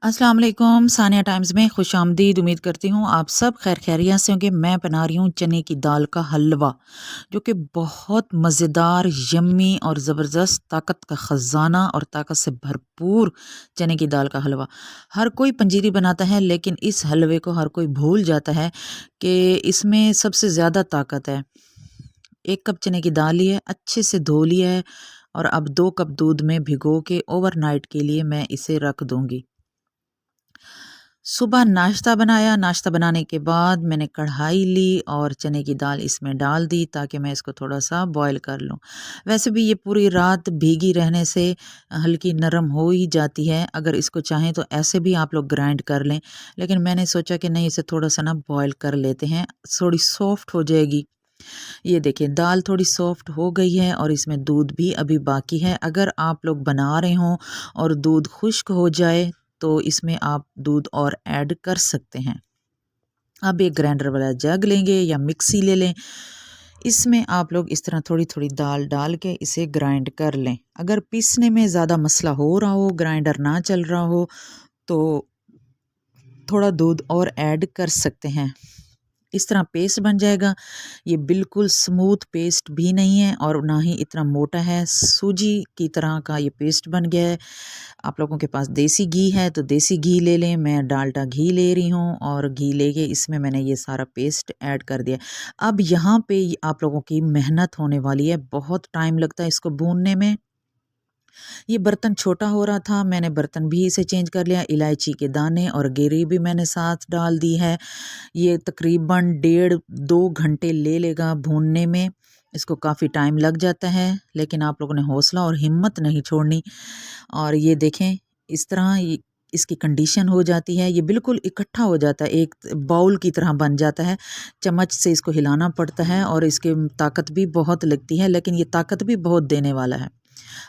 अस्सलाम वालेकुम, सानिया टाइम्स में खुशामदीद। उम्मीद करती हूँ आप सब खैर खैरियत से होंगे। मैं बना रही हूँ चने की दाल का हलवा, जो कि बहुत मज़ेदार, यम्मी और ज़बरदस्त, ताकत का ख़जाना और ताकत से भरपूर चने की दाल का हलवा। हर कोई पंजीरी बनाता है, लेकिन इस हलवे को हर कोई भूल जाता है कि इसमें सबसे ज़्यादा ताकत है। 1 कप चने की दाल ली है, अच्छे से धो लिया है और अब 2 कप दूध में भिगो के ओवरनाइट के लिए मैं इसे रख दूँगी। सुबह नाश्ता बनाया, नाश्ता बनाने के बाद मैंने कढ़ाई ली और चने की दाल इसमें डाल दी ताकि मैं इसको थोड़ा-सा बॉयल कर लूँ। वैसे भी ये पूरी रात भीगी रहने से हल्की नरम हो ही जाती है, अगर इसको चाहें तो ऐसे भी आप लोग ग्राइंड कर लें, लेकिन मैंने सोचा कि नहीं, इसे थोड़ा-सा ना बॉयल कर लेते हैं, थोड़ी सॉफ्ट हो जाएगी। ये देखिए दाल थोड़ी सॉफ्ट हो गई है और इसमें दूध भी अभी बाकी है। अगर आप लोग बना रहे हों और दूध खुश्क हो जाए तो इसमें आप दूध और ऐड कर सकते हैं। अब एक ग्राइंडर वाला जग लेंगे या मिक्सी ले लें, इसमें आप लोग इस तरह थोड़ी-थोड़ी दाल डाल के इसे ग्राइंड कर लें। अगर पीसने में ज़्यादा मसला हो रहा हो, ग्राइंडर ना चल रहा हो, तो थोड़ा दूध और ऐड कर सकते हैं। इस तरह पेस्ट बन जाएगा। ये बिल्कुल स्मूथ पेस्ट भी नहीं है और ना ही इतना मोटा है, सूजी की तरह का ये पेस्ट बन गया है। आप लोगों के पास देसी घी है तो देसी घी ले लें, मैं डाल्डा घी ले रही हूँ और घी लेके इसमें मैंने ये सारा पेस्ट ऐड कर दिया। अब यहाँ पे आप लोगों की मेहनत होने वाली है, बहुत टाइम लगता है इसको भूनने में। ये बर्तन छोटा हो रहा था, मैंने बर्तन भी इसे चेंज कर लिया। इलायची के दाने और गिरी भी मैंने साथ डाल दी है। ये तकरीबन 1.5-2 घंटे ले लेगा भूनने में। इसको काफ़ी टाइम लग जाता है, लेकिन आप लोगों ने हौसला और हिम्मत नहीं छोड़नी। और ये देखें, इस तरह इसकी कंडीशन हो जाती है, ये बिल्कुल इकट्ठा हो जाता है, एक बाउल की तरह बन जाता है। चम्मच से इसको हिलाना पड़ता है और इसकी ताकत भी बहुत लगती है, लेकिन ये ताकत भी बहुत देने वाला है।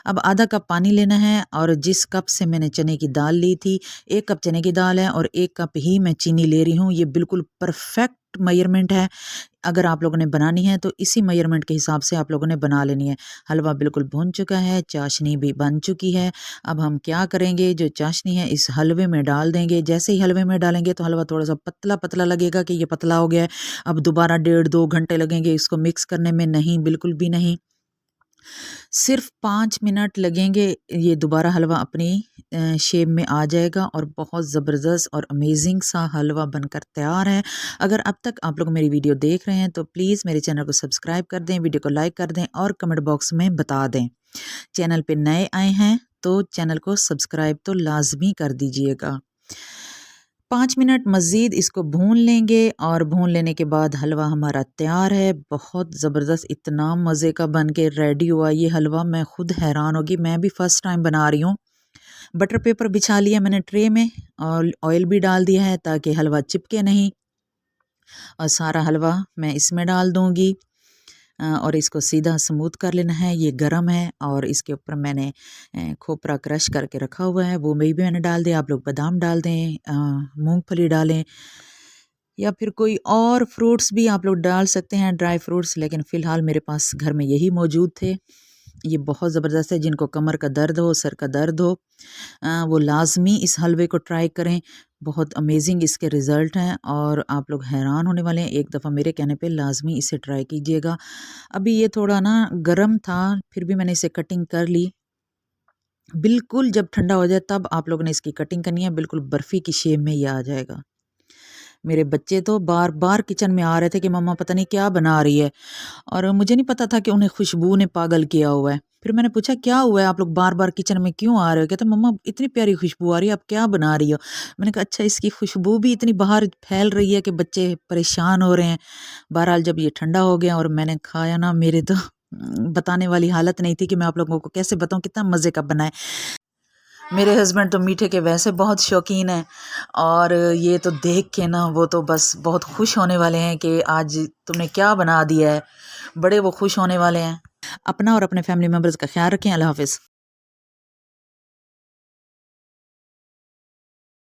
अब आधा कप पानी लेना है और जिस कप से मैंने चने की दाल ली थी, 1 कप चने की दाल है और 1 कप ही मैं चीनी ले रही हूँ। ये बिल्कुल परफेक्ट मेजरमेंट है। अगर आप लोगों ने बनानी है तो इसी मेजरमेंट के हिसाब से आप लोगों ने बना लेनी है। हलवा बिल्कुल भुन चुका है, चाशनी भी बन चुकी है। अब हम क्या करेंगे, जो चाशनी है इस हलवे में डाल देंगे। जैसे ही हलवे में डालेंगे तो हलवा थोड़ा-सा पतला-पतला लगेगा कि ये पतला हो गया है। अब दोबारा 1.5-2 घंटे लगेंगे इसको मिक्स करने में, नहीं, बिल्कुल भी नहीं। सिर्फ 5 मिनट लगेंगे, ये दोबारा हलवा अपनी शेप में आ जाएगा और बहुत ज़बरदस्त और अमेजिंग सा हलवा बनकर तैयार है। अगर अब तक आप लोग मेरी वीडियो देख रहे हैं तो प्लीज़ मेरे चैनल को सब्सक्राइब कर दें, वीडियो को लाइक कर दें और कमेंट बॉक्स में बता दें। चैनल पे नए आए हैं तो चैनल को सब्सक्राइब तो लाज़मी कर दीजिएगा। 5 मिनट मज़ीद इसको भून लेंगे और भून लेने के बाद हलवा हमारा तैयार है। बहुत ज़बरदस्त, इतना मज़े का बन के रेडी हुआ ये हलवा, मैं खुद हैरान होगी। मैं भी फ़र्स्ट टाइम बना रही हूँ। बटर पेपर बिछा लिया मैंने ट्रे में और ऑयल भी डाल दिया है ताकि हलवा चिपके नहीं, और सारा हलवा मैं इसमें डाल दूँगी। और इसको सीधा स्मूथ कर लेना है। ये गरम है और इसके ऊपर मैंने खोपरा क्रश करके रखा हुआ है, वो भी मैंने डाल दिया। आप लोग बादाम डाल दें, मूंगफली डालें या फिर कोई और फ्रूट्स भी आप लोग डाल सकते हैं, ड्राई फ्रूट्स, लेकिन फ़िलहाल मेरे पास घर में यही मौजूद थे। ये बहुत ज़बरदस्त है, जिनको कमर का दर्द हो, सर का दर्द हो, वो लाज़मी इस हलवे को ट्राई करें। बहुत अमेजिंग इसके रिज़ल्ट हैं और आप लोग हैरान होने वाले हैं। एक दफ़ा मेरे कहने पे लाज़मी इसे ट्राई कीजिएगा। अभी ये थोड़ा ना गरम था, फिर भी मैंने इसे कटिंग कर ली। बिल्कुल जब ठंडा हो जाए तब आप लोगों ने इसकी कटिंग करनी है, बिल्कुल बर्फ़ी की शेप में ये आ जाएगा। मेरे बच्चे तो बार-बार किचन में आ रहे थे कि मम्मा पता नहीं क्या बना रही है, और मुझे नहीं पता था कि उन्हें खुशबू ने पागल किया हुआ है। फिर मैंने पूछा क्या हुआ है, आप लोग बार-बार किचन में क्यों आ रहे हो? कहते मम्मा इतनी प्यारी खुशबू आ रही है, आप क्या बना रही हो? मैंने कहा अच्छा, इसकी खुशबू भी इतनी बाहर फैल रही है कि बच्चे परेशान हो रहे हैं। बहरहाल जब ये ठंडा हो गया और मैंने खाया ना, मेरे तो बताने वाली हालत नहीं थी कि मैं आप लोगों को कैसे बताऊँ कितना मज़े का बना है। मेरे हस्बैंड तो मीठे के वैसे बहुत शौकीन हैं और ये तो देख के ना वो तो बस बहुत खुश होने वाले हैं कि आज तुमने क्या बना दिया है। बड़े वो खुश होने वाले हैं। अपना और अपने फैमिली मेम्बर्स का ख्याल रखें। अल्लाह हाफ़िज़।